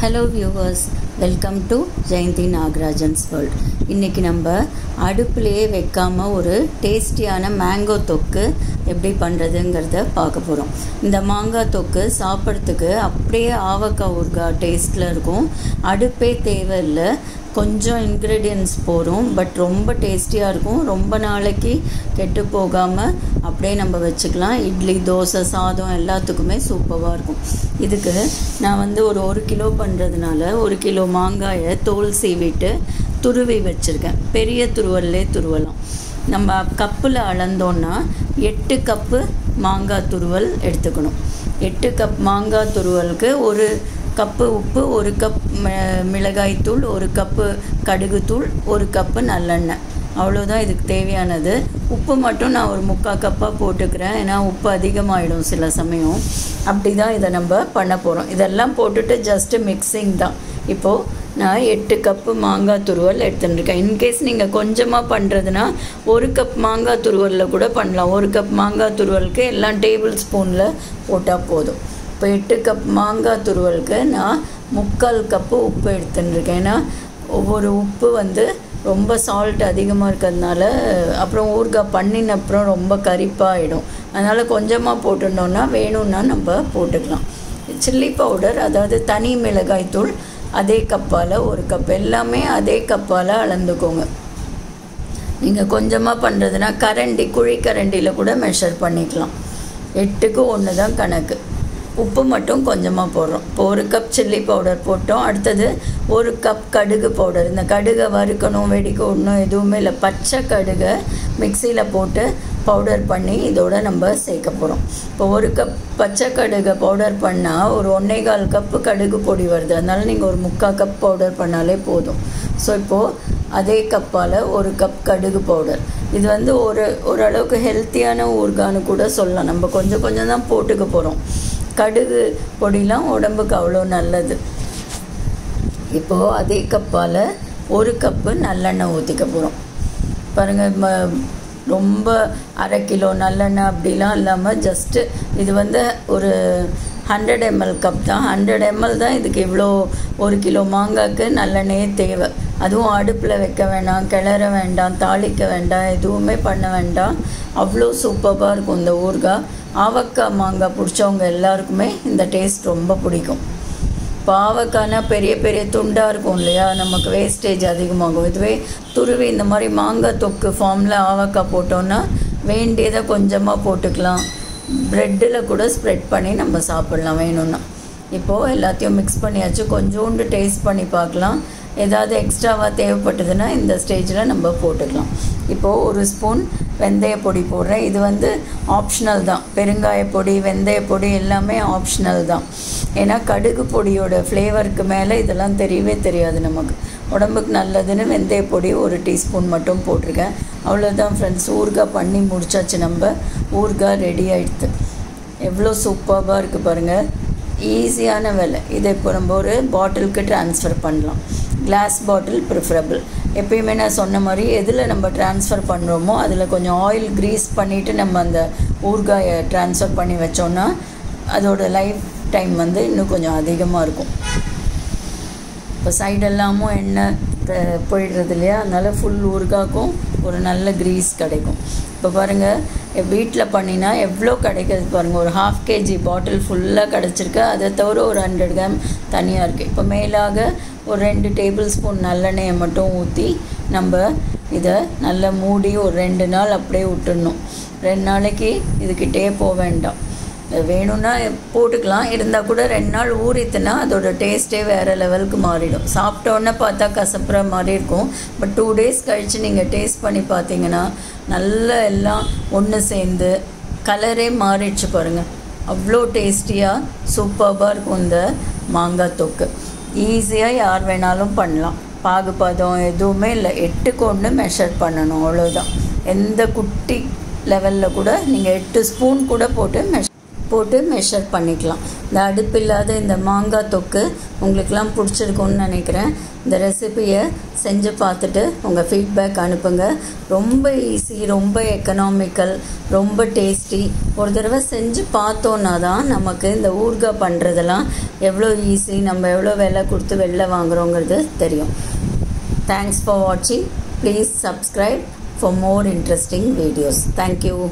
Hello viewers, welcome to Jayanthi Nagarajan's world. இன்றைக்கி நம்ம அடுப்புலையே வைக்காமல் ஒரு டேஸ்டியான மேங்கோ தொக்கு எப்படி பண்ணுறதுங்கிறத பார்க்க போகிறோம். இந்த மாங்காய் தொக்கு சாப்பிட்றதுக்கு அப்படியே ஆவக்காய் ஊறுகாய் டேஸ்ட்டில் இருக்கும். அடுப்பே தேவையில்லை, கொஞ்சம் இன்க்ரீடியன்ட்ஸ் போகிறோம், பட் ரொம்ப டேஸ்டியாக இருக்கும். ரொம்ப நாளைக்கு கெட்டு போகாமல் அப்படியே நம்ம வச்சுக்கலாம். இட்லி, தோசை, சாதம் எல்லாத்துக்குமே சூப்பராக இருக்கும். இதுக்கு நான் ஒரு கிலோ பண்ணுறதுனால 1 கிலோ மாங்காயை தோல் சீவிட்டு துருவி வச்சுருக்கேன். பெரிய துருவல்லே துருவலாம். நம்ம கப்பில் அளந்தோன்னா 8 கப்பு மாங்காய் துருவல் எடுத்துக்கணும். 8 கப் மாங்காய் துருவலுக்கு 1 கப்பு உப்பு, 1 கப் மிளகாய்த்தூள், 1 கப்பு கடுகுத்தூள், 1 கப்பு நல்லெண்ணெய், அவ்வளோதான் இதுக்கு தேவையானது. உப்பு மட்டும் நான் ஒரு 3/4 கப்பாக போட்டுக்கிறேன், ஏன்னா உப்பு அதிகமாகிடும் சில சமயம். அப்படி தான் இதை நம்ம பண்ண போகிறோம். இதெல்லாம் போட்டுட்டு ஜஸ்ட்டு மிக்சிங் தான். இப்போது நான் 8 கப்பு மாங்காய் துருவல் எடுத்துட்டுருக்கேன். இன்கேஸ் நீங்கள் கொஞ்சமாக பண்ணுறதுனா 1 கப் மாங்காய் துருவலில் கூட பண்ணலாம். 1 கப் மாங்காய் துருவலுக்கு எல்லாம் டேபிள் ஸ்பூனில் போட்டால் போதும். இப்போ 8 கப் மாங்காய் துருவலுக்கு நான் 3/4 கப்பு உப்பு எடுத்துட்டுருக்கேன். ஏன்னா ஒவ்வொரு உப்பு ரொம்ப சால்ட் அதிகமாக இருக்கிறதுனால அப்புறம் ஊறுகாய் பண்ணின அப்புறம் ரொம்ப கரிப்பாகிடும். அதனால் கொஞ்சமாக போட்டுட்டோன்னா வேணும்னா நம்ம போட்டுக்கலாம். சில்லி பவுடர், அதாவது தனி மிளகாய்த்தூள் அதே கப்பால் 1 கப், எல்லாமே அதே கப்பால் அளந்துக்கோங்க. நீங்கள் கொஞ்சமாக பண்ணுறதுனா குழி கரண்டியில் கூட மெஷர் பண்ணிக்கலாம். 8க்கு 1 தான் கணக்கு. உப்பு மட்டும் கொஞ்சமாக போடுறோம். இப்போ 1 கப் சில்லி பவுடர் போட்டோம். அடுத்தது 1 கப் கடுகு பவுடர். இந்த கடுகை வறுக்கணும், வெடிக்க விடணும் எதுவுமே இல்லை. பச்சை கடுகை மிக்சியில் போட்டு பவுடர் பண்ணி இதோட நம்ம சேர்க்க போகிறோம். இப்போ 1 கப் பச்சை கடுகை பவுடர் பண்ணால் ஒரு 1.25 கப்பு கடுகு பொடி வருது. அதனால் நீங்கள் ஒரு 3/4 கப் பவுடர் பண்ணாலே போதும். ஸோ இப்போது அதே கப்பால் 1 கப் கடுகு பவுடர். இது ஓரளவுக்கு ஹெல்த்தியான ஊறுகான்னு கூட சொல்லலாம். நம்ம கொஞ்சம் கொஞ்சம் தான் போட்டுக்க போகிறோம். கடுகு பொடிலாம் உடம்புக்கு அவ்வளோ நல்லது. இப்போது அதே கப்பால் 1 கப்பு நல்லெண்ணெய் ஊற்றிக்க போகிறோம். பாருங்கள், ரொம்ப 1/2 கிலோ நல்லெண்ணெய் அப்படிலாம் இல்லாமல் ஜஸ்ட்டு இது ஒரு 100 ml கப் தான். 100 ml தான் இதுக்கு இவ்வளோ 1 கிலோ மாங்காய்க்கு நல்லெண்ணெயே தேவை. அதுவும் அடுப்பில் வைக்க வேண்டாம், கிளற வேண்டாம், தாளிக்க வேண்டாம், எதுவுமே பண்ண வேண்டாம். அவ்வளோ சூப்பராக இருக்கும் இந்த ஊறுகாய். ஆவக்காய் மாங்காய் பிடிச்சவங்க எல்லாருக்குமே இந்த டேஸ்ட் ரொம்ப பிடிக்கும். இப்போ ஆவக்காய்னா பெரிய பெரிய துண்டாக இருக்கும் இல்லையா, நமக்கு வேஸ்டேஜ் அதிகமாகும். இதுவே துருவி இந்த மாதிரி மாங்காய் தொக்கு ஃபார்மில் ஆவக்காய் போட்டோன்னா வேண்டியதை கொஞ்சமாக போட்டுக்கலாம். ப்ரெட்டில் கூட ஸ்ப்ரெட் பண்ணி நம்ம சாப்பிட்லாம் வேணும்னா. இப்போது எல்லாத்தையும் மிக்ஸ் பண்ணியாச்சு. கொஞ்சோண்டு டேஸ்ட் பண்ணி பார்க்கலாம். ஏதாவது எக்ஸ்ட்ராவாக தேவைப்பட்டதுன்னா இந்த ஸ்டேஜில் நம்ம போட்டுக்கலாம். இப்போது 1 ஸ்பூன் வெந்தய பொடி போடுறேன். இது ஆப்ஷனல் தான். பெருங்காய பொடி, வெந்தய பொடி எல்லாமே ஆப்ஷனல் தான். ஏன்னா கடுகு பொடியோட ஃப்ளேவருக்கு மேலே இதெல்லாம் தெரியவே தெரியாது நமக்கு. உடம்புக்கு நல்லதுன்னு வெந்தய பொடி 1 டீஸ்பூன் மட்டும் போட்டிருக்கேன். அவ்வளோதான் ஃப்ரெண்ட்ஸ், ஊறுகாய் பண்ணி முடிச்சாச்சு. நம்ம ஊறுகாய் ரெடி ஆகிடுது. எவ்வளோ சூப்பராக இருக்குது பாருங்கள். ஈஸியான வேலை. இதை இப்போ நம்ம ஒரு பாட்டிலுக்கு ட்ரான்ஸ்ஃபர் பண்ணலாம். Glass bottle preferable. எப்பயுமே நான் சொன்ன மாதிரி எதில் நம்ம ட்ரான்ஸ்ஃபர் பண்ணுறோமோ அதில் கொஞ்சம் ஆயில் க்ரீஸ் பண்ணிவிட்டு நம்ம அந்த ஊறுகாயை ட்ரான்ஸ்ஃபர் பண்ணி வச்சோன்னா அதோட லைஃப் டைம் இன்னும் கொஞ்சம் அதிகமாக இருக்கும். இப்போ சைடெல்லாமும் எண்ணெய் போயிடுறது இல்லையா, அதனால் ஃபுல் ஊறுகாய்க்கும் ஒரு நல்ல க்ரீஸ் கிடைக்கும். இப்போ பாருங்கள், வீட்டில் பண்ணினா எவ்வளோ கிடைக்கிறது பாருங்கள். ஒரு 1/2 kg பாட்டில் ஃபுல்லாக கிடச்சிருக்கு. அதை தவிர ஒரு 100 கிராம் தனியாக இருக்குது. இப்போ மேலாக ஒரு 2 டேபிள் ஸ்பூன் நல்லெண்ணெயை மட்டும் ஊற்றி நம்ம இதை நல்லா மூடி ஒரு 2 நாள் அப்படியே விட்டுடணும். 2 நாளைக்கு இதுக்கிட்டே போக வேண்டாம். வேணும்னா போட்டுக்கலாம், இருந்தால் கூட 2 நாள் ஊறித்துனா அதோட டேஸ்ட்டே வேறு லெவலுக்கு மாறிடும். சாப்பிட்டோன்னே பார்த்தா கசப்புற மாதிரி இருக்கும். பட் 2 days கழித்து நீங்கள் டேஸ்ட் பண்ணி பார்த்தீங்கன்னா நல்லா எல்லாம் ஒன்று சேர்ந்து கலரே மாறிடுச்சு பாருங்கள். அவ்வளோ டேஸ்டியாக சூப்பராக இருக்கும் இந்த மாங்காய் தொக்கு. ஈஸியாக யார் வேணாலும் பண்ணலாம். பாகுபாதம் எதுவுமே இல்லை. 8க்கு 1 மெஷர் பண்ணணும், அவ்வளோதான். எந்த குட்டி லெவலில் கூட நீங்கள் 8 ஸ்பூன் கூட போட்டு போட்டு மெஷர் பண்ணிக்கலாம். இந்த அடுப்பு இல்லாத இந்த மாங்காய் தொக்கு உங்களுக்கெல்லாம் பிடிச்சிருக்கும்னு நினைக்கிறேன். இந்த ரெசிபியை செஞ்சு பார்த்துட்டு உங்கள் ஃபீட்பேக் அனுப்புங்க. ரொம்ப ஈஸி, ரொம்ப எக்கனாமிக்கல், ரொம்ப டேஸ்டி. ஒரு தடவை செஞ்சு பார்த்தோன்னா தான் நமக்கு இந்த ஊறுகாய் பண்ணுறதெல்லாம் எவ்வளோ ஈஸி, நம்ம எவ்வளோ விலை கொடுத்து வெளில வாங்குகிறோங்கிறது தெரியும். தேங்க்ஸ் ஃபார் வாட்சிங். Please subscribe for more interesting videos. Thank you.